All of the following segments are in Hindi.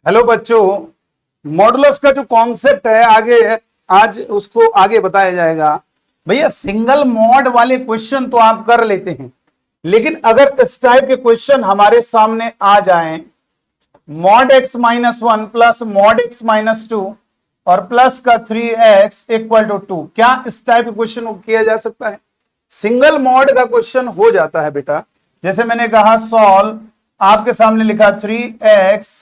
हेलो बच्चों, मॉडुलस का जो कॉन्सेप्ट है आगे आज उसको आगे बताया जाएगा। भैया सिंगल मॉड वाले क्वेश्चन तो आप कर लेते हैं, लेकिन अगर इस टाइप के क्वेश्चन हमारे सामने आ जाएं, mod x minus one plus mod x minus two और प्लस का 3x इक्वल टू 2, क्या इस टाइप के क्वेश्चन को किया जा सकता है? सिंगल मॉड का क्वेश्चन हो जाता है बेटा। जैसे मैंने कहा सॉल्व, आपके सामने लिखा 3x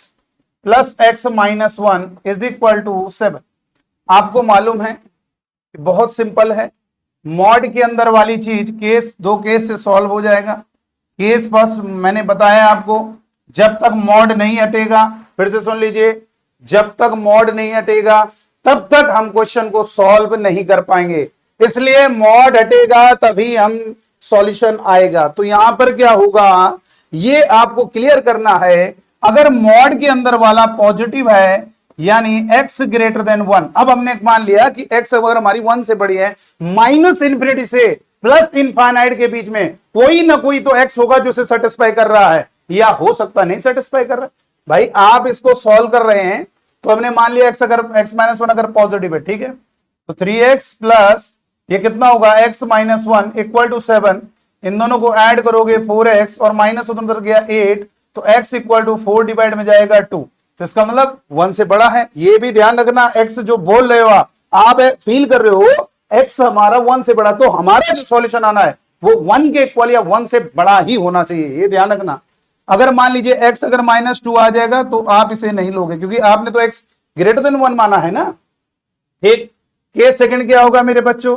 plus x minus one is equal to 7। आपको मालूम है बहुत सिंपल है, मॉड के अंदर वाली चीज केस दो केस से सॉल्व हो जाएगा। केस फर्स्ट मैंने बताया आपको, जब तक मॉड नहीं हटेगा, फिर से सुन लीजिए, जब तक मॉड नहीं हटेगा तब तक हम क्वेश्चन को सॉल्व नहीं कर पाएंगे, इसलिए मॉड हटेगा तभी हम सॉल्यूशन आएगा। तो यहां पर क्या होगा ये आपको क्लियर करना है। अगर मॉड के अंदर वाला पॉजिटिव है यानी x ग्रेटर देन 1, अब हमने मान लिया कि x अगर हमारी 1 से बड़ी है, माइनस इंफिनिटी से प्लस इनफाइनाइट के बीच में कोई ना कोई तो x होगा जो से सेटिस्फाई कर रहा है, या हो सकता नहीं सेटिस्फाई कर रहा है। भाई आप इसको सॉल्व कर रहे हैं तो हमने मान लिया x अगर x माइनस वन अगर पॉजिटिव है, ठीक है, तो 3x प्लस ये कितना होगा x minus one equal to 7। इन दोनों को ऐड करोगे 4x और माइनस उधर गया 8, तो x इक्वल टू 4 डिवाइड में जाएगा 2, तो इसका मतलब 1 से बड़ा है। ये भी ध्यान रखना, x जो बोल रहे हो आप फील कर रहे हो x हमारा 1 से बड़ा, तो हमारा जो सॉल्यूशन आना है वो 1 के इक्वल या 1 से बड़ा ही होना चाहिए, ये ध्यान रखना। अगर मान लीजिए x अगर -2 आ जाएगा तो आप इसे नहीं लोगे, क्योंकि आपने तो x ग्रेटर देन 1 माना है ना। ठीक, केस सेकंड क्या होगा मेरे बच्चों?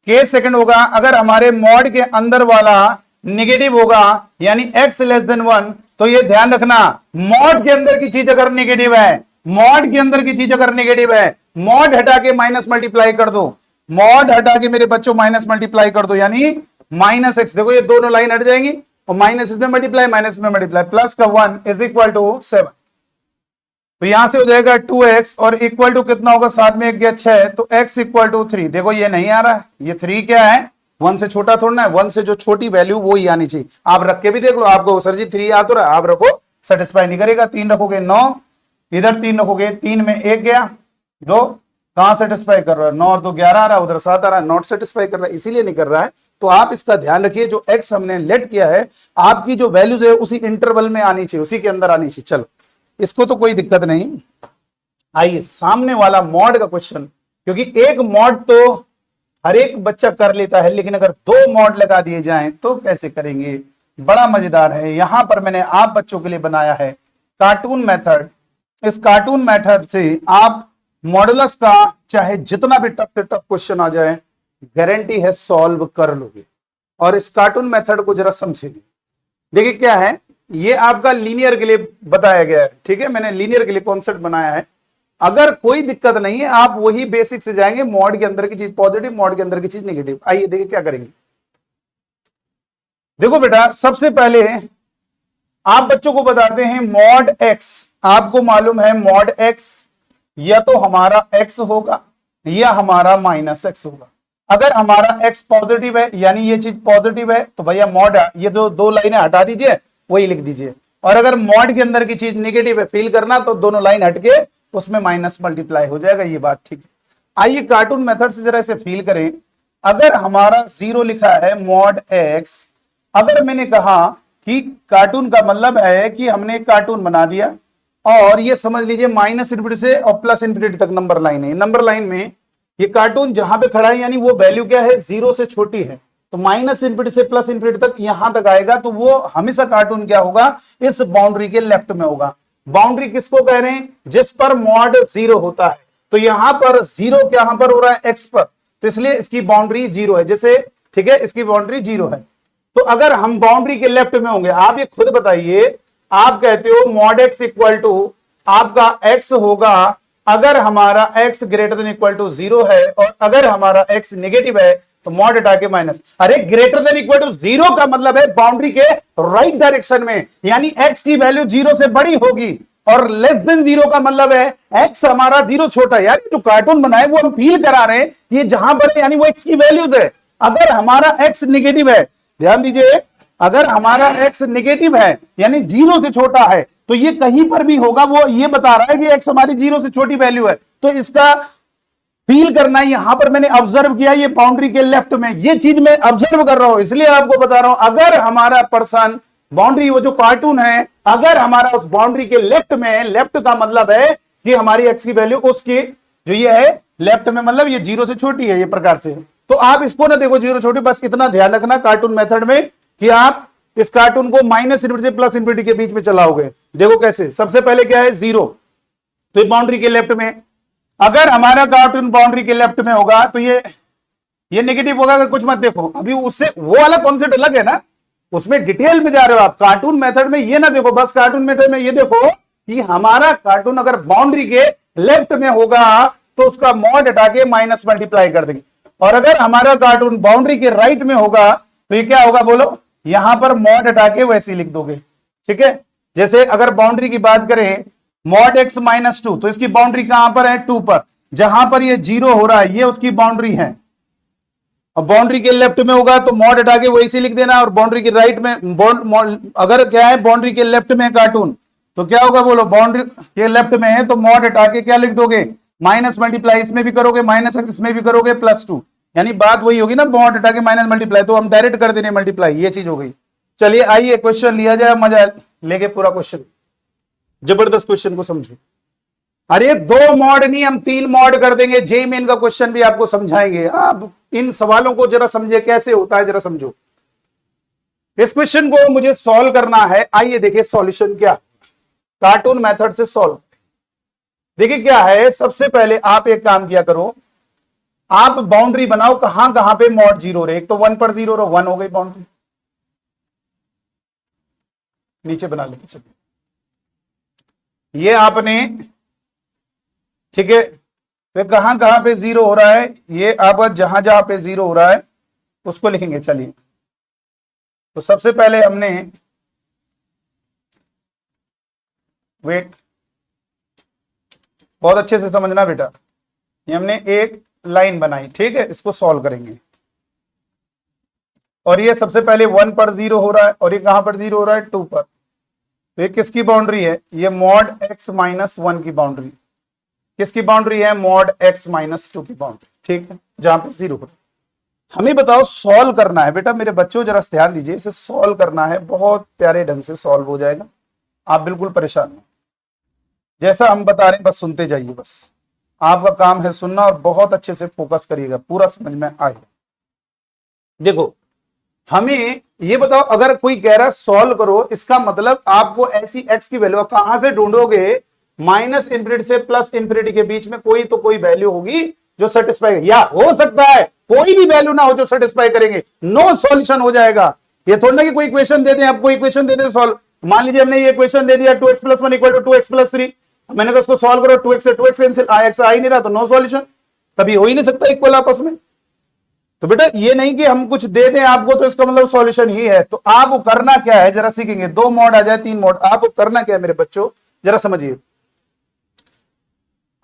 केस सेकंड होगा अगर हमारे मॉड के अंदर वाला नेगेटिव होगा यानी x लेस देन 1, तो ये ध्यान रखना, मॉड के अंदर की चीज अगर नेगेटिव है, मॉड के अंदर की चीज अगर नेगेटिव है, मॉड हटा के माइनस मल्टीप्लाई कर दो, मॉड हटा के मेरे बच्चों माइनस मल्टीप्लाई कर दो, यानी माइनस एक्स, देखो ये दोनों लाइन हट जाएंगी और माइनस इसमें मल्टीप्लाई माइनस में मल्टीप्लाई, प्लस का 1 इज इक्वल टू 7। तो यहां से हो जाएगा 2x और इक्वल टू कितना होगा, 7 में 1 गया 6, तो x इक्वल टू 3। देखो ये नहीं आ रहा है, ये 3 क्या है, 1 से छोटा थोड़ा है, 1 से जो छोटी वैल्यू वो ही आनी चाहिए। आप रख के भी देख लो, आपको सर जी 3 आ तो रहा है, आप रखो सेटिस्फाई नहीं करेगा। 3 रखोगे 9, इधर 3 रखोगे 3 में 1 गया 2, कहां सेटिस्फाई कर रहा है, 9 और 2 11 आ रहा है, उधर 7 आ रहा है, नॉट सेटिस्फाई कर रहा है, इसीलिए नहीं कर रहा है। तो आप इसका ध्यान रखिए, जो x हमने लेट किया है आपकी जो वैल्यूज है उसी इंटरवल में आनी चाहिए, उसी के अंदर आनी चाहिए। चलो इसको तो कोई दिक्कत नहीं। आइए सामने वाला मॉड का क्वेश्चन, क्योंकि एक मॉड तो हर एक बच्चा कर लेता है, लेकिन अगर 2 मॉड लगा दिए जाएं तो कैसे करेंगे, बड़ा मजेदार है। यहां पर मैंने आप बच्चों के लिए बनाया है कार्टून मेथड। इस कार्टून मेथड से आप मॉडुलस का चाहे जितना भी टफ से टफ क्वेश्चन आ जाए, गारंटी है सॉल्व कर लोगे। और इस कार्टून मेथड को जरा समझिए। देखिए क्या है, ये आपका लीनियर के लिए बताया गया है, ठीक है, मैंने लीनियर के लिए कॉन्सेप्ट बनाया है। अगर कोई दिक्कत नहीं है आप वही बेसिक से जाएंगे, मॉड के अंदर की चीज पॉजिटिव, मॉड के अंदर की चीज नेगेटिव। आइए देखिए क्या करेंगे। देखो बेटा, सबसे पहले आप बच्चों को बताते हैं मॉड x। आपको मालूम है मॉड x या तो हमारा x होगा या हमारा -x होगा। अगर हमारा x पॉजिटिव है यानी ये चीज पॉजिटिव है, तो भैया मॉड, ये जो 2 लाइनें हटा दीजिए वही लिख दीजिए। और अगर मॉड के अंदर की चीज नेगेटिव है फील करना, तो दोनों लाइन हटके उसमें माइनस मल्टीप्लाई हो जाएगा, ये बात ठीक है। आइए कार्टून मेथड से जरा इसे फील करें। अगर हमारा 0 लिखा है मॉड x, अगर मैंने कहा कि कार्टून का मतलब है कि हमने एक कार्टून बना दिया और ये समझ लीजिए माइनस इनफिनिटी से और प्लस इनफिनिटी तक नंबर लाइन है। नंबर लाइन में ये कार्टून जहां पे खड़ा है यानी वो वैल्यू क्या है, 0 से छोटी है, तो माइनस इनफिनिटी से प्लस इनफिनिटी तक यहां तक आएगा, तो वो हमेशा कार्टून क्या होगा, इस बाउंड्री के लेफ्ट में होगा। बाउंड्री किसको कह रहे हैं, जिस पर मॉड 0 होता है। तो यहां पर 0 क्या यहां पर हो रहा है, x पर, तो इसलिए इसकी बाउंड्री 0 है, जैसे ठीक है इसकी बाउंड्री 0 है। तो अगर हम बाउंड्री के लेफ्ट में होंगे, आप ये खुद बताइए, आप कहते हो मॉड x इक्वल टू आपका x होगा अगर हमारा x greater than equal to 0 है, और अगर हमारा x नेगेटिव है तो मॉड हटा के माइनस। अरे ग्रेटर देन इक्वल टू 0 का मतलब है बाउंड्री के राइट डायरेक्शन में, यानी x की वैल्यू 0 से बड़ी होगी, और लेस देन 0 का मतलब है x हमारा 0 छोटा है। यार जो कार्टून बनाए वो हम फील करा रहे हैं, ये जहां पर है यानी वो x की वैल्यूज है। अगर हमारा x नेगेटिव है, ध्यान दीजिए, अगर हमारा x नेगेटिव है यानी 0 से छोटा है, तो ये कहीं पर भी होगा, वो ये बता रहा है कि एक्स हमारी 0 से छोटी वैल्यू है, तो इसका फील करना है। यहां पर मैंने ऑब्जर्व किया ये बाउंड्री के लेफ्ट में, ये चीज मैं ऑब्जर्व कर रहा हूं, इसलिए आपको बता रहा हूं। अगर हमारा पर्सन बाउंड्री, वो जो कार्टून है, अगर हमारा उस बाउंड्री के लेफ्ट में है, लेफ्ट का मतलब है कि हमारी एक्स की वैल्यू उसकी जो ये है लेफ्ट में, मतलब ये 0 से छोटी है, ये प्रकार से। तो आप इसको ना देखो 0 छोटी, बस इतना ध्यान रखना कार्टून मेथड में कि आप इस कार्टून को माइनस इन्फिनिटी से प्लस इन्फिनिटी के बीच में चलाओगे। देखो कैसे, सबसे पहले क्या है 0, तो बाउंड्री के लेफ्ट में। अगर हमारा कार्टून बाउंड्री के लेफ्ट में होगा तो ये नेगेटिव होगा। अगर कुछ मत देखो, अभी उससे वो वाला कॉन्सेप्ट अलग है ना, उसमें डिटेल में जा रहे हो आप। कार्टून मेथड में ये ना देखो, बस कार्टून मेथड में ये देखो कि हमारा कार्टून अगर बाउंड्री के लेफ्ट में होगा तो उसका मॉड हटा के माइनस मल्टीप्लाई कर देंगे, और अगर हमारा कार्टून बाउंड्री के राइट में होगा तो ये क्या होगा बोलो, यहां पर मॉड हटा के वैसे ही लिख दोगे। ठीक है, जैसे अगर बाउंड्री की बात करें मॉड एक्स माइनस 2, तो इसकी बाउंड्री कहां पर है 2 पर, जहां पर ये 0 हो रहा है ये उसकी बाउंड्री है, और बाउंड्री के लेफ्ट में होगा तो मॉड हटा के वैसे लिख देना, और बाउंड्री के राइट में अगर क्या है बाउंड्री के लेफ्ट में कार्टून तो क्या होगा बोलो, बाउंड्री के लेफ्ट में है तो मॉड हटा के क्या लिख दोगे, माइनस मल्टीप्लाई इसमें भी करोगे, माइनस इसमें भी करोगे, +2, यानी बात वही होगी ना, मॉड हटा के माइनस मल्टीप्लाई, तो हम डायरेक्ट कर देने मल्टीप्लाई, ये चीज हो गई। चलिए आइए क्वेश्चन लिया जाए, मजा लेके पूरा क्वेश्चन, जबरदस्त क्वेश्चन को समझो। अरे 2 मॉड नहीं, हम 3 मॉड कर देंगे। जेईई मेन का क्वेश्चन भी आपको समझाएंगे। आप इन सवालों को जरा समझे कैसे होता है, जरा समझो। इस क्वेश्चन को मुझे सॉल्व करना है। आइए देखिए सॉल्यूशन क्या, कार्टून मेथड से सॉल्व। देखिए क्या है, सबसे पहले आप एक काम किया करो, आप बाउंड्री बनाओ कहां कहां पे मॉड 0 रहे। एक तो 1 पर 0 1 हो गई बाउंड्री, नीचे बना लेते चलिए ये आपने, ठीक है। तो कहां कहां पे 0 हो रहा है, ये आप जहां जहां पे 0 हो रहा है उसको लिखेंगे। चलिए तो सबसे पहले हमने, वेट बहुत अच्छे से समझना बेटा, ये हमने एक लाइन बनाई, ठीक है, इसको सॉल्व करेंगे। और ये सबसे पहले 1 पर 0 हो रहा है, और ये कहां पर 0 हो रहा है 2 पर, तो ये किसकी बाउंड्री है, ये मॉड x माइनस 1 की बाउंड्री। किसकी बाउंड्री है, मॉड x माइनस 2 की बाउंड्री, ठीक है, जहां पे 0 हो। हमें बताओ सॉल्व करना है बेटा, मेरे बच्चों जरा ध्यान दीजिए, इसे सॉल्व करना है, बहुत प्यारे ढंग से सॉल्व हो जाएगा, आप बिल्कुल परेशान नहीं, जैसा हम बता रहे हैं बस सुनते जाइए, बस आपका काम है सुनना, और बहुत अच्छे से फोकस करिएगा, पूरा समझ में आएगा। देखो हमें ये बताओ, अगर कोई कह रहा है सॉल्व करो, इसका मतलब आपको ऐसी x की वैल्यू कहां से ढूंढोगे, माइनस इन्फिनिटी से प्लस इन्फिनिटी के बीच में कोई तो कोई वैल्यू होगी जो सेटिस्फाई, या हो सकता है कोई भी वैल्यू ना हो जो सेटिस्फाई करेंगे, नो सॉल्यूशन हो जाएगा। ये थोड़ा ना कि कोई इक्वेशन दे दें, आपको इक्वेशन दे दें सॉल्व। मान लीजिए हमने ये इक्वेशन दे दिया 2x + 1 = 2x + 3, मैंने कहा उसको सॉल्व करो, 2x से 2x कैंसिल, x आ ही नहीं रहा, तो नो सॉल्यूशन, कभी हो ही नहीं सकता इक्वल आपस में। तो बेटा ये नहीं कि हम कुछ दे दें आपको तो इसका मतलब सॉल्यूशन ही है। तो आप करना क्या है जरा सीखेंगे, 2 मॉड आ जाए 3 मॉड, आप करना क्या है मेरे बच्चों जरा समझिए।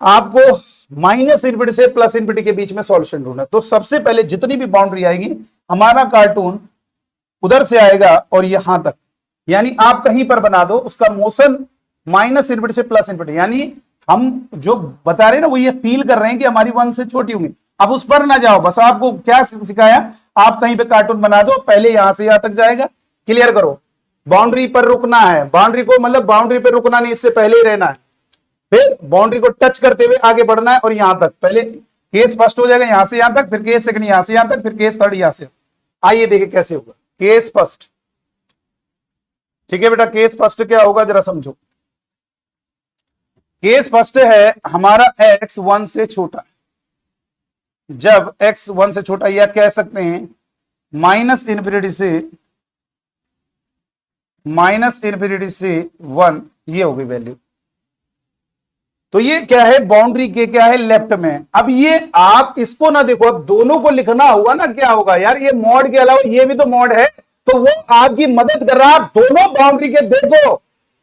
आपको माइनस इन्फिनिटी से प्लस इन्फिनिटी के बीच में सॉल्यूशन ढूंढना। तो सबसे पहले जितनी भी बाउंड्री आएगी, हमारा कार्टून उधर से आएगा और यहां तक, यानी आप कहीं पर बना दो, उसका मोशन माइनस इन्फिनिटी से प्लस इन्फिनिटी, यानी हम जो बता रहे हैं ना वो ये फील कर रहे हैं कि हमारी 1 से छोटी होंगी। अब उस पर ना जाओ, बस आपको क्या सिखाया, आप कहीं पे कार्टून बना दो, पहले यहां से यहां तक जाएगा, क्लियर करो। बाउंड्री पर रुकना है, बाउंड्री को मतलब बाउंड्री पर रुकना नहीं, इससे पहले ही रहना है, फिर बाउंड्री को टच करते हुए आगे बढ़ना है, और यहां तक पहले केस फर्स्ट हो जाएगा यहां से यहां तक, फिर केस सेकंड यहां से यहां तक, फिर केस थर्ड यहां से। आइए देखिए कैसे होगा केस फर्स्ट। ठीक है बेटा, केस फर्स्ट क्या होगा जरा समझो। केस फर्स्ट है हमारा x 1 से छोटा है, जब x 1 से छोटा, या कह सकते हैं माइनस इन्फिनिटी से 1, ये हो गई वैल्यू। तो ये क्या है, बाउंड्री के क्या है लेफ्ट में। अब ये आप इसको ना देखो, अब दोनों को लिखना होगा ना, क्या होगा यार, ये मॉड के अलावा ये भी तो मॉड है, तो वो आपकी मदद कर रहा है। आप दोनों बाउंड्री के देखो,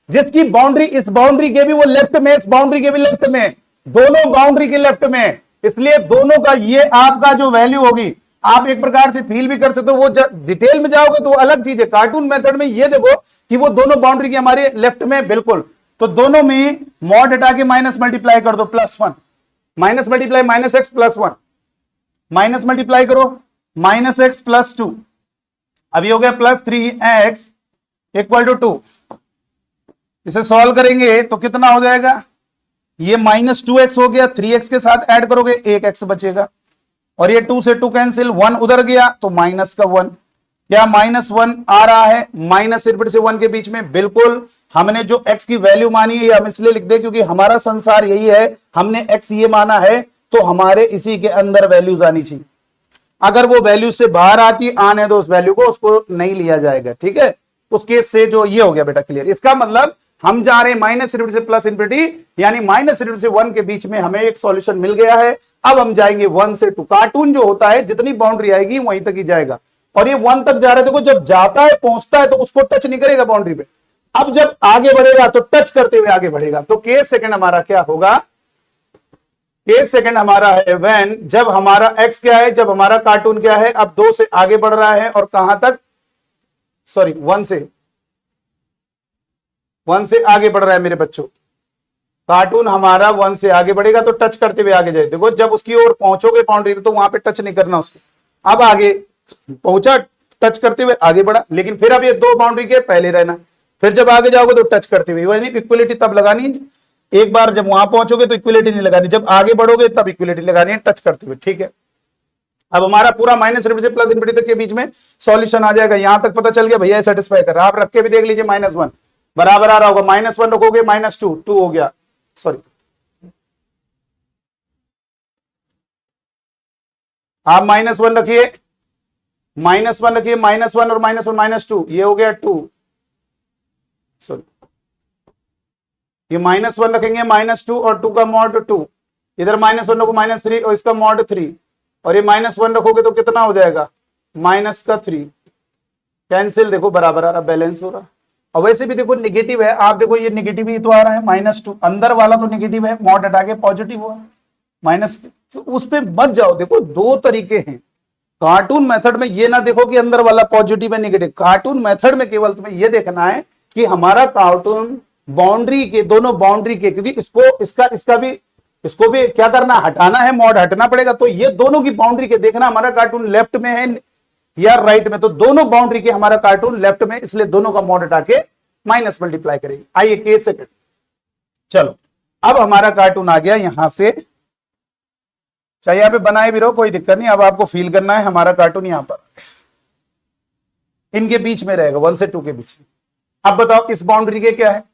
जिसकी बाउंड्री इस बाउंड्री के भी वो लेफ्ट में, इस बाउंड्री के भी लेफ्ट में, दोनों बाउंड्री के लेफ्ट में, इसलिए दोनों का ये आपका जो वैल्यू होगी, आप एक प्रकार से फील भी कर सकते हो। वो डिटेल में जाओगे तो अलग चीज है, कार्टून मेथड में ये देखो कि वो दोनों बाउंड्री के हमारे लेफ्ट में, बिल्कुल तो दोनों में मॉड हटा के माइनस मल्टीप्लाई कर दो, +1 minus multiply -x +1 minus multiply करो -x +2, अभी हो गया +3x = 2। इसे सॉल्व करेंगे तो कितना हो जाएगा, ये -2x हो गया, 3x के साथ ऐड करोगे 1x बचेगा, और ये 2 से 2 कैंसिल, 1 उधर गया तो -1। क्या -1 आ रहा है माइनस से 1 के बीच में? बिल्कुल, हमने जो x की वैल्यू मानी है हम इसलिए लिख दे क्योंकि हमारा संसार यही है, हमने x ये माना है तो हमारे इसी के अंदर वैल्यूज आनी चाहिए। अगर वो वैल्यू से बाहर आती आने दो उस वैल्यू को, उसको नहीं लिया जाएगा, ठीक है। उस केस से जो ये हो गया बेटा क्लियर। इसका मतलब हम जा रहे हैं माइनस से प्लस इंफिनिटी, यानी माइनस से 1 के बीच में हमें एक सॉल्यूशन मिल गया है। अब हम जाएंगे 1 से 2। कार्टून जो होता है जितनी बाउंड्री आएगी वहीं तक ही जाएगा, और ये 1 तक जा रहा है। देखो जब जाता है पहुंचता है तो उसको टच नहीं करेगा बाउंड्री पे। अब जब आगे बढ़ेगा तो टच करते हुए आगे बढ़ेगा। तो के सेकंड हमारा क्या होगा, के सेकंड हमारा है व्हेन, जब हमारा x क्या है, जब हमारा कार्टून क्या है, अब 2 से आगे बढ़ रहा है और कहां तक, सॉरी 1 से आगे बढ़ रहा है मेरे बच्चों। कार्टून हमारा 1 से आगे बढ़ेगा तो टच करते हुए आगे जाए। देखो जब उसकी ओर पहुंचोगे बाउंड्री पे तो वहां पे टच नहीं करना उसको। अब आगे पहुंचा, टच करते हुए आगे बढ़ा, लेकिन फिर अब ये 2 बाउंड्री के पहले रहना, फिर जब आगे जाओगे तो टच करते हुए, यानी इक्वलिटी तब लगानी, एक बार जब वहां पहुंचोगे तो इक्वलिटी नहीं लगानी, जब आगे बढ़ोगे तब इक्वलिटी लगानी है टच करते हुए, ठीक है। अब हमारा पूरा माइनस से प्लस इंफिनिटी तक के बीच में सॉल्यूशन आ जाएगा। यहां तक पता चल गया भैया सेटिस्फाई कर रहा है। आप रख के भी देख लीजिए, -1 बराबर आ रहा होगा, -1 रखोगे -2 हो गया, सॉरी आप -1 रखिए, -1 रखिए, -1 और -1 -2, ये हो गया 2, सॉरी ये -1 रखेंगे, -2 और 2 का मॉड 2, इधर -1 रखो -3 और इसका मॉड 3, और ये -1 रखोगे तो कितना हो जाएगा, -3 कैंसिल, देखो बराबर आ रहा, बैलेंस हो रहा। और वैसे भी देखो निगेटिव है, आप देखो ये निगेटिव ही तो आ रहा है, -2 अंदर वाला तो निगेटिव है, मॉड हटा के पॉजिटिव हुआ माइनस, तो उस पे मत जाओ। देखो 2 तरीके हैं कार्टून मेथड में, ये ना देखो कि अंदर वाला पॉजिटिव है निगेटिव। कार्टून मेथड में केवल तुम्हें ये देखना है कि हमारा कार्टून बाउंड्री के, दोनों बाउंड्री के, क्योंकि इसको भी क्या करना, हटाना है, मॉड हटना पड़ेगा। तो ये दोनों की बाउंड्री के देखना हमारा कार्टून लेफ्ट में है या राइट में, तो दोनों बाउंड्री के हमारा कार्टून लेफ्ट में, इसलिए दोनों का मॉड हटा के माइनस मल्टीप्लाई करेंगे। आइए के सेकंड, चलो अब हमारा कार्टून आ गया यहां से, चाहे यहां पे बनाए भी रहो कोई दिक्कत नहीं। अब आपको फील करना है हमारा कार्टून यहां पर इनके बीच में रहेगा, 1 से 2 के बीच में। अब बताओ इस बाउंड्री के क्या है,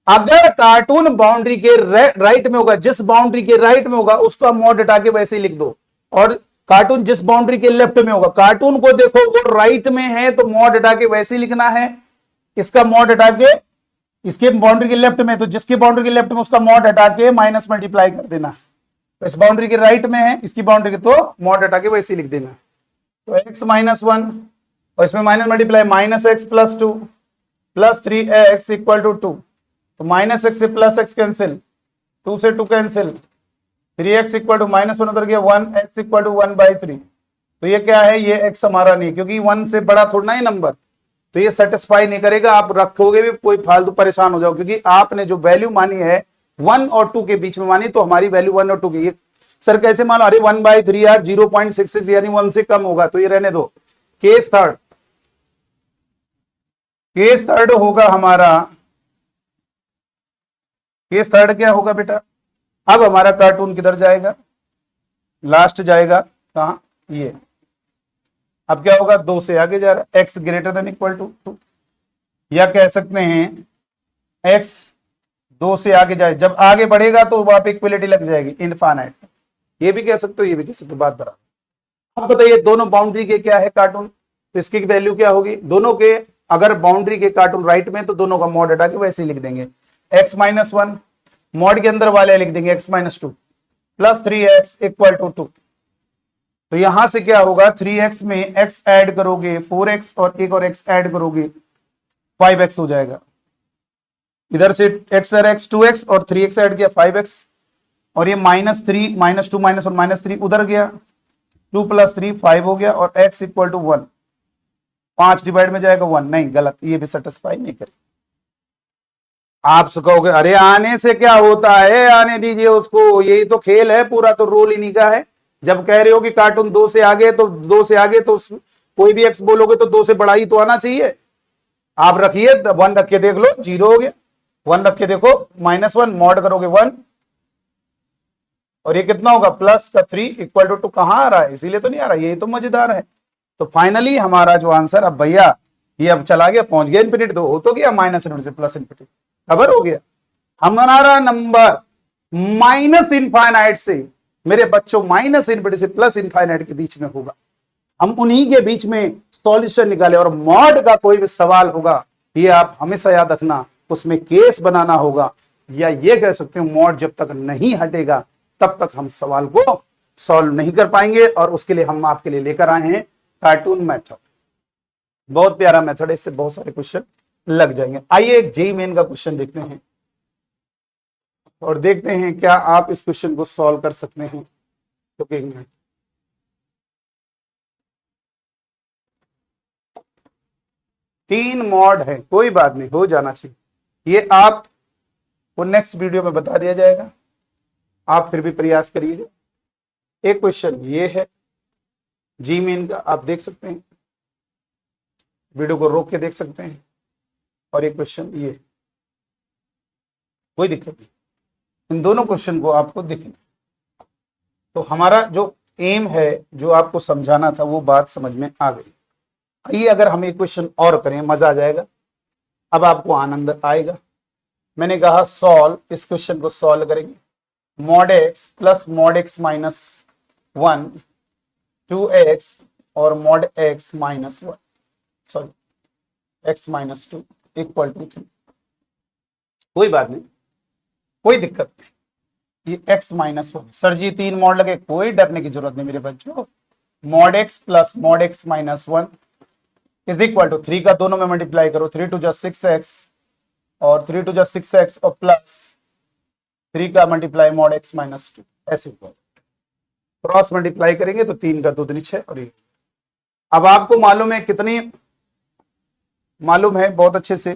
अगर कार्टून बाउंड्री के राइट में होगा, जिस बाउंड्री के राइट में होगा उसका मॉड हटा के वैसे ही लिख दो, और कार्टून जिस बाउंड्री के लेफ्ट में होगा, कार्टून को देखो वो राइट में है तो मॉड हटा के वैसे ही लिखना है, इसका मॉड हटा के इसके बाउंड्री के लेफ्ट में, तो जिसकी बाउंड्री के लेफ्ट में उसका मॉड हटा के माइनस मल्टीप्लाई कर देना। तो इस बाउंड्री के राइट में है, इसकी बाउंड्री के, तो मॉड हटा के वैसे ही लिख देना। तो x -1 और इसमें माइनस मल्टीप्लाई -x + 2 + 3x = 2, तो -x से +x कैंसिल, 2 से 2 कैंसिल, 3x = -1 उधर गया 1, x = 1/3। तो ये क्या है, ये x हमारा नहीं, क्योंकि 1 से बड़ा थोड़ा ही नंबर, तो ये सेटिस्फाई नहीं करेगा। आप रखोगे भी कोई फालतू परेशान हो जाओ, क्योंकि आपने जो वैल्यू मानी है 1 और 2 के बीच में मानी, तो हमारी वैल्यू 1 और 2 की, सर कैसे मानो, अरे 1/3 यार 0.66 यानी 1 से कम होगा, तो ये रहने दो। केस थर्ड होगा हमारा, केस थर्ड क्या होगा बेटा, अब हमारा कार्टून किधर जाएगा, लास्ट जाएगा कहां, ये। अब क्या होगा, 2 से आगे जा रहा है, x > 2, या कह सकते हैं x 2 से आगे जाए, जब आगे बढ़ेगा तो वहां पे इक्वलिटी लग जाएगी इनफाइनाइट। ये भी कह सकते हो, ये भी कह सकते हो, बात बराबर। अब बताइए दोनों बाउंड्री के क्या है कार्टून, तो इसकी वैल्यू क्या होगी, दोनों के अगर बाउंड्री के कार्टून राइट में तो दोनों का मॉड हटा के वैसे ही लिख देंगे, x -1 मॉड के अंदर वाले लिख देंगे x -2 + 3x = 2। तो यहां से क्या होगा, 3x में x ऐड करोगे 4x और एक और x ऐड करोगे 5x हो जाएगा। इधर से x और x 2x और 3x ऐड किया 5x, और ये -3 -2 - और -3 उधर गया, 2 + 3 5 हो गया, और x = 1, 5 डिवाइड में जाएगा 1, नहीं गलत, ये भी सेटिस्फाई नहीं करेगी। आप कहोगे अरे आने से क्या होता है, आने दीजिए उसको, यही तो खेल है पूरा, तो रोल इन्हीं का है। जब कह रहे हो कि कार्टून 2 से आगे, तो 2 से आगे तो कोई भी एक्स बोलोगे तो 2 से बड़ा ही तो आना चाहिए। आप रखिए 1 रख के देख लो, 0 हो गया। 1 रख के देखो, -1 मॉड करोगे 1, और ये कितना होगा प्लस का 3 इक्वल टू कहां आ रहा है, इसीलिए तो नहीं आ रहा, यही तो मजेदार है। तो फाइनली हमारा जो आंसर, अब भैया ये अब चला गया, पहुंच गया इन्फिनिटी, तो हो तो गया माइनस इन्फिनिटी से प्लस इन्फिनिटी, खबर हो गया। हमारा नंबर माइनस इनफाइनाइट से, मेरे बच्चों माइनस इन्फिनिटी से प्लस इनफाइनाइट के बीच में होगा, हम उन्हीं के बीच में सॉल्यूशन निकाले। और मॉड का कोई भी सवाल होगा, ये आप हमेशा याद रखना, उसमें केस बनाना होगा, या ये कह सकते हो मॉड जब तक नहीं हटेगा तब तक हम सवाल को सॉल्व नहीं कर पाएंगे। और उसके लिए हम आपके लिए लेकर आए हैं कार्टून मेथड, बहुत प्यारा मेथड है, इससे बहुत सारे क्वेश्चन लग जाएंगे। आइए एक जेईई मेन का क्वेश्चन देखते हैं और देखते हैं क्या आप इस क्वेश्चन को सॉल्व कर सकते हैं। तो एक मिनट, तीन मॉड है, कोई बात नहीं, हो जाना चाहिए। ये आप वो नेक्स्ट वीडियो में बता दिया जाएगा, आप फिर भी प्रयास करिएगा। एक क्वेश्चन ये है जी मीन का, आप देख सकते हैं, वीडियो को रोक के देख सकते हैं। और एक क्वेश्चन ये, कोई दिक्कत नहीं, इन दोनों क्वेश्चन को आपको देखना। तो हमारा जो एम है, जो आपको समझाना था, वो बात समझ में आ गई। आइए अगर हम एक क्वेश्चन और करें, मजा आ जाएगा, अब आपको आनंद आएगा। मैंने कहा सॉल्व, इस क्वेश्चन को सॉल्व करेंगे। Mod x plus mod x minus 1 2x और mod x minus 1, sorry x minus 2 equal to 3। कोई बात नहीं, कोई दिक्कत नहीं, ये x माइनस 1, सर जी 3 मॉड लगे, कोई डरने की जरूरत नहीं मेरे बच्चों। Mod x plus mod x minus 1 is equal to 3 का दोनों में मल्टीप्लाई करो, 3 टू जा 6x और 3 टू जा 6x और प्लस 3 का मल्टीप्लाई मॉड एक्स माइनस 2, ऐसे क्रॉस मल्टीप्लाई करेंगे तो 3 का 2 दूनी 6। और ये अब आपको मालूम है, कितनी मालूम है बहुत अच्छे से,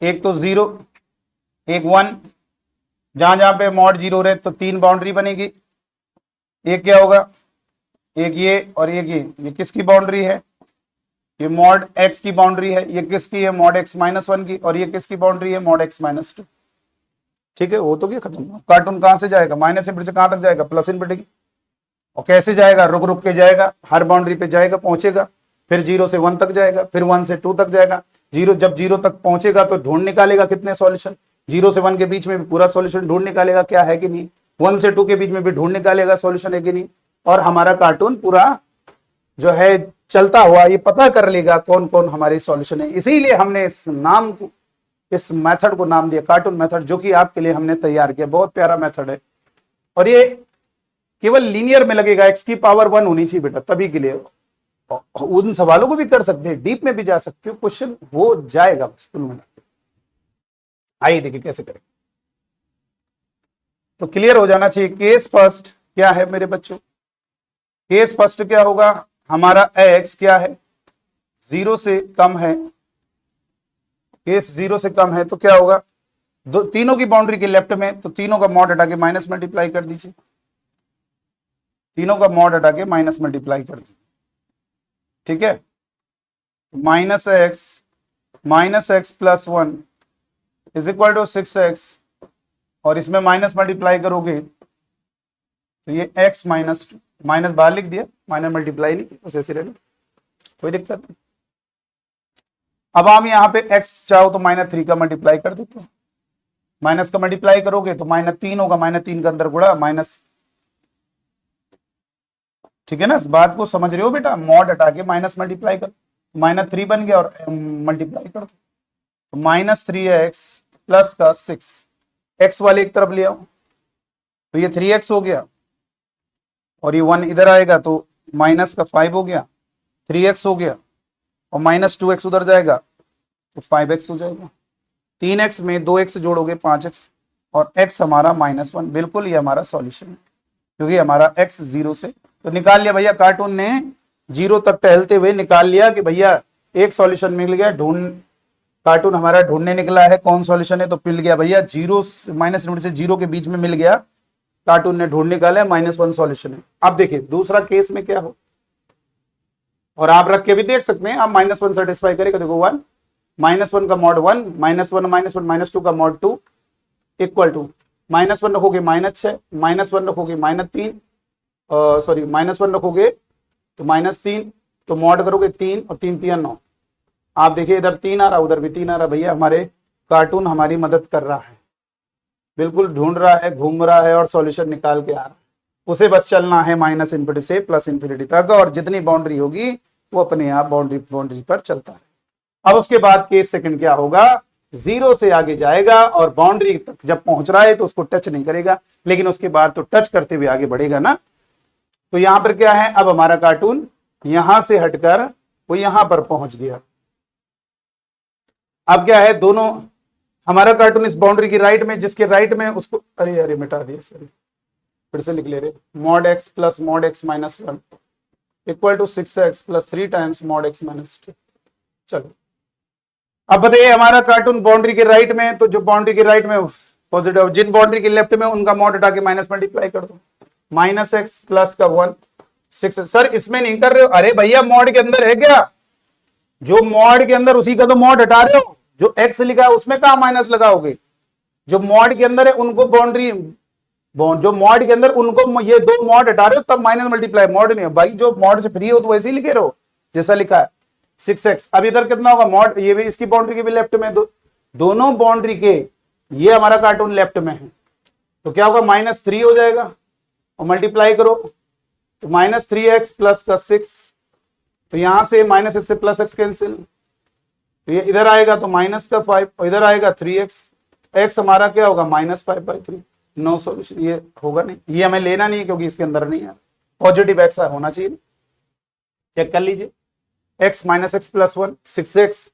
एक तो 0 एक 1, जहां जहां पे मॉड 0 रहे तो 3 बाउंड्री बनेगी। एक क्या होगा, एक ये और एक ये किसकी बाउंड्री है, ये मॉड एक्स की बाउंड्री है। ये किसकी है, मॉड एक्स माइनस 1 की। और ये किसकी बाउंड्री है, मॉड एक्स माइनस 2। ठीक है, वो तो क्या खत्म। कार्टून कहां से जाएगा, माइनस इनफिनिटी से कहां तक जाएगा, प्लस इनफिनिटी। और कैसे जाएगा, रुक रुक के जाएगा, हर बाउंड्री पे जाएगा, पहुंचेगा, फिर 0 से 1 तक जाएगा, फिर 1 से 2 तक जाएगा। जब 0 तक पहुंचेगा तो ढूंढ निकालेगा कितने सॉल्यूशन, 0 से 1 के बीच में भी पूरा सॉल्यूशन ढूंढ निकालेगा क्या है कि नहीं, 1 से 2 के बीच में भी ढूंढ निकालेगा सॉल्यूशन है कि नहीं। और हमारा कार्टून पूरा जो है चलता हुआ ये पता कर लेगा कौन कौन हमारे सॉल्यूशन है। इसीलिए हमने इस नाम को, इस मेथड को नाम दिया कार्टून मेथड, जो कि आपके लिए हमने तैयार किया। बहुत प्यारा मेथड है और ये केवल लीनियर में लगेगा, x की पावर 1 होनी चाहिए बेटा, तभी के लिए। उन सवालों को भी कर सकते हैं, डीप में भी जा सकते हो, क्वेश्चन हो जाएगा कुल मिला। आइए देखिए कैसे करें, तो क्लियर हो जाना चाहिए। केस फर्स्ट क्या है मेरे बच्चों, केस फर्स्ट क्या होगा, हमारा x क्या है, 0 से कम है, केस 0 से कम है तो क्या होगा, तीनों की बाउंड्री के लेफ्ट में, तो तीनों का मॉड हटा के माइनस मल्टीप्लाई कर दीजिए, तीनों का मॉड हटा के माइनस मल्टीप्लाई कर दीजिए। ठीक है, minus x plus 1 is equal to 6x, और इसमें माइनस मल्टीप्लाई करोगे तो ये x माइनस 2, माइनस बाहर लिख दिया, माइनस मल्टीप्लाई नहीं, बस ऐसे रहना, कोई दिक्कत नहीं। अब हम यहाँ पे x चाहो तो -3 का मल्टीप्लाई कर देते हो, माइनस का मल्टीप्लाई करोगे तो -3 होगा, -3 का अंदर गुणा माइनस। ठीक है ना, इस बात को समझ रहे हो बेटा, मॉड हटा के माइनस मल्टीप्लाई कर, -3 बन गया और मल्टीप्लाई कर दो, तो -3x प्लस का 6, x वाले एक तरफ ले आओ तो ये 3x हो गया, और ये 1 इधर आएगा तो माइनस का 5 हो गया, 3x हो गया, और -2x उधर जाएगा तो 5x हो जाएगा। 3x में 2x जोड़ोगे 5x, और x हमारा -1। बिल्कुल ये हमारा सॉल्यूशन है, क्योंकि हमारा x 0 से, तो निकाल लिया भैया, कार्टून ने 0 तक टहलते हुए निकाल लिया कि भैया एक सॉल्यूशन मिल गया, कार्टून हमारा ढूंढने निकला है कौन सॉल्यूशन है, तो मिल गया भैया जीरो, माइनस इनफिनिटी से जीरो के बीच में मिल गया, कार्टून ने ढूंढ निकाला है, -1 सॉल्यूशन है। अब देखिए दूसरा केस में क्या हो, और आप रख के भी देख सकते हैं, आप -1 सेटिस्फाई करेगा, देखो 1 -1 का मॉड 1 -1 -2 का मॉड 2 इक्वल टू -1 रखोगे -6, -1 रखोगे -3, सॉरी -1 रखोगे तो -3, तो मॉड करोगे 3 और 3 3 9। आप देखिए इधर 3 आ रहा, उधर भी 3 आ रहा, भैया हमारे कार्टून हमारी मदद कर रहा है, बिल्कुल ढूंढ रहा है, घूम रहा है और सॉल्यूशन निकाल के आ रहा है। उसे बस चलना है माइनस इनफिनिटी से प्लस इनफिनिटी तक, और जितनी बाउंड्री होगी वो अपने आप बाउंड्री पर चलता है। अब उसके बाद केस सेकंड क्या होगा, 0 से आगे जाएगा और बाउंड्री तक जब पहुंच रहा है तो उसको टच नहीं करेगा, लेकिन उसके बाद तो टच करते हुए आगे बढ़ेगा ना। तो यहां पर क्या है, अब हमारा कार्टून यहां से हटकर वो यहां पर पहुंच गया। अब क्या है, दोनों हमारा कार्टून इस बाउंड्री की राइट में, जिसके राइट में उसको, अरे मिटा दिया, सॉरी फिर से लिख ले रहे, mod x plus mod x minus 1 equal to 6x plus 3 times mod x minus 2। चलो अब बताइए हमारा कार्टून बाउंड्री के राइट में, तो जो बाउंड्री के राइट में पॉजिटिव, जिन बाउंड्री के लेफ्ट में उनका मॉड हटा के माइनस मल्टीप्लाई कर दो, -x प्लस का 1 6। सर इसमें नहीं कर रहे हो, अरे भैया मॉड के अंदर है क्या, जो मॉड के अंदर उसी का तो मॉड हटा रहे हो, जो x लिखा है उसमें कहां माइनस लगाओगे, जो मॉड के अंदर है उनको बाउंड्री, जो मॉड के अंदर उनको ये दो मॉड हटा रहे हो तब माइनस मल्टीप्लाई, मॉड नहीं है भाई, जो मॉड से फ्री हो तो वैसे ही लिखे रहो जैसा लिखा है 6x। अब इधर कितना होगा मॉड, ये भी इसकी बाउंड्री के भी लेफ्ट में, दोनों बाउंड्री के, ये हमारा कार्टून लेफ्ट में है, तो क्या होगा -3 हो जाएगा, और मल्टीप्लाई करो तो -3x प्लस का 6, तो यहां से -x से प्लस x कैंसिल, तो ये इधर आएगा तो -5, और इधर आएगा 3x, x हमारा क्या होगा -5/3। नो सॉल्यूशन, ये होगा नहीं, ये हमें लेना नहीं क्योंकि इसके अंदर नहीं है, पॉजिटिव x होना चाहिए। चेक कर लीजिए, x -x plus 1 6x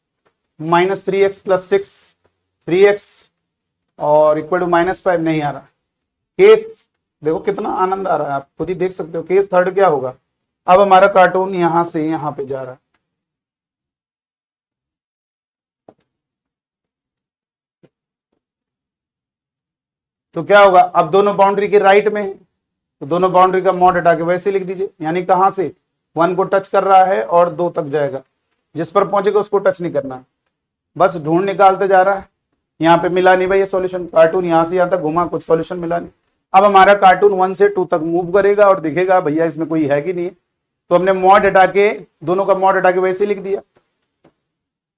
-3x plus 6 3x और इक्वल टू -5 नहीं आ रहा। केस देखो कितना आनंद आ रहा है, आप खुद ही देख सकते हो। केस थर्ड क्या होगा, अब हमारा कार्टून यहां से यहां पे जा रहा है, तो क्या होगा, अब दोनों बाउंड्री के राइट में है तो दोनों बाउंड्री का मॉड हटा के वैसे लिख दीजिए, यानी कहां से 1 को टच कर रहा है और 2 तक जाएगा, जिस पर पहुंचेगा उसको टच नहीं करना, बस ढूंढ निकालते जा रहा है। यहाँ पे मिला नहीं भाई ये सॉल्यूशन, कार्टून यहां से यहां तक घुमा, कुछ सॉल्यूशन मिला नहीं। अब हमारा कार्टून 1 से 2 तक मूव करेगा और दिखेगा भैया इसमें कोई है कि नहीं, तो हमने मॉड हटा के, दोनों का मॉड हटा के वैसे लिख दिया,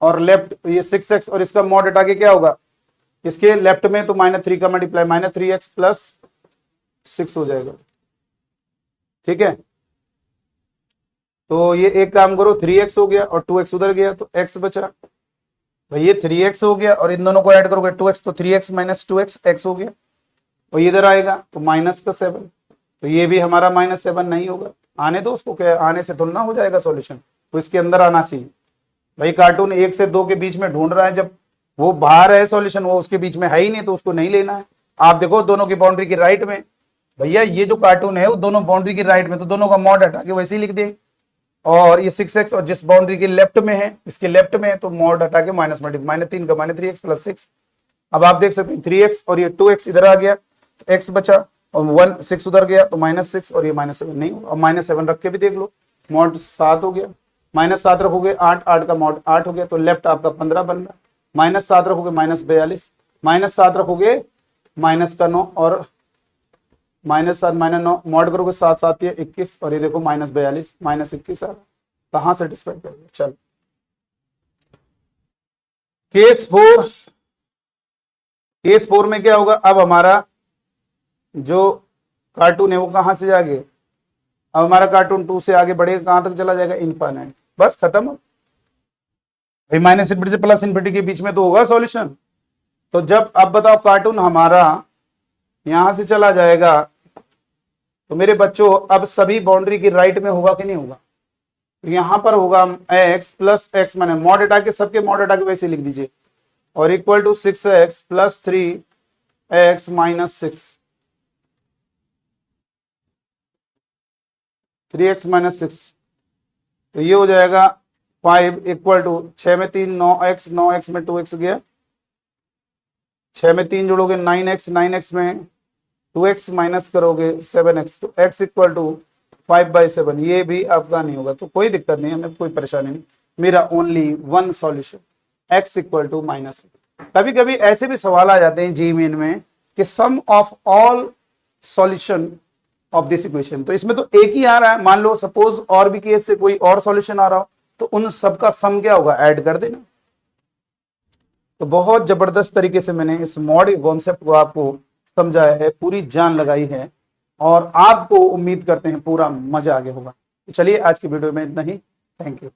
और लेफ्ट ये 6x और इसका मॉड हटा के क्या होगा, इसके लेफ्ट में तो -3 का मल्टीप्लाई -3x प्लस 6 हो जाएगा, ठीक है। तो ये एक काम करो, 3x हो गया और 2x उधर गया तो x बचा, भाई ये 3x हो गया और इन दोनों को ऐड करोगे 2x, तो 3x - 2x x हो गया, और इधर आएगा तो -7, तो ये भी हमारा -7 नहीं होगा, आने दो उसको, क्या आने से थोड़ा ना हो जाएगा सॉल्यूशन, तो इसके अंदर आना चाहिए। भाई कार्टून 1 से 2 के बीच में ढूंढ रहा है, जब वो बाहर है सॉल्यूशन, वो उसके बीच में है ही नहीं तो उसको नहीं लेना है। आप देखो दोनों की बाउंड्री की राइट में, भैया ये जो कार्टून है वो दोनों बाउंड्री की राइट में, तो दोनों का मॉड हटा के वैसे ही लिख दे, और ये 6x और जिस बाउंड्री के लेफ्ट में है, इसके लेफ्ट में है तो मॉड हटा के माइनस मल्टीप्लाई -3 का -3x प्लस 6। अब आप देख सकते हैं 3x और ये 2x इधर आ गया तो x बचा, और 1 6 उधर गया तो -6 और ये -7 नहीं होगा, और -7 रख के भी देख लो, मॉड 7 हो गया, -7 रखोगे 8, 8 का मॉड 8 हो गया, तो लेफ्ट आपका 15 बन रहा है, -7 रखोगे -42, -7 रखोगे -9 और -7 -9 मॉड करोगे 7 7 ये 21, और ये देखो -42 -21 आ रहा, कहां सेटिस्फाई करोगे। चलो केस 4 में क्या होगा, अब हमारा जो कार्टून है वो कहां से जाएगा, अब हमारा कार्टून 2 से आगे बढ़ेगा, कहां तक चला जाएगा, इनफाइनाइट, बस खत्म। माइनस इनफिनिटी से प्लस इनफिनिटी के बीच में तो होगा सॉल्यूशन। तो जब अब बताओ कार्टून हमारा यहां से चला जाएगा तो मेरे बच्चों अब सभी बाउंड्री की राइट में होगा कि नहीं होगा, तो यहां पर होगा x प्लस x, मैंने मॉड हटा के, सबके मॉड हटा के वैसे लिख दीजिए, और equal to 6x plus 3x minus 6, 3x minus 6, तो ये हो जाएगा 5 इक्वल टू 6 में 3 9x, 9x में 2x गया, 6 में 3 जोड़ोगे 9x, 9x में 2x माइनस करोगे 7x, तो x इक्वल टू 5/7। ये भी आपका नहीं होगा, तो कोई दिक्कत नहीं, हमें कोई परेशानी नहीं, मेरा only one solution x equal to -। कभी कभी ऐसे भी सवाल आ जाते हैं जी मेन में कि sum of all solution of this equation, तो इसमें तो एक ही आ रहा है, मान लो सपोज और भी केस से कोई और सॉल्यूशन आ रहा हो, तो उन सबका सम क्या होगा, ऐड कर देना। तो बहुत जबरदस्त तरीके से मैंने इस मॉड कॉन्सेप्ट को आपको समझाया है, पूरी जान लगाई है, और आपको उम्मीद करते हैं पूरा मजा आ गया होगा। तो चलिए आज की वीडियो में इतना ही, थैंक यू।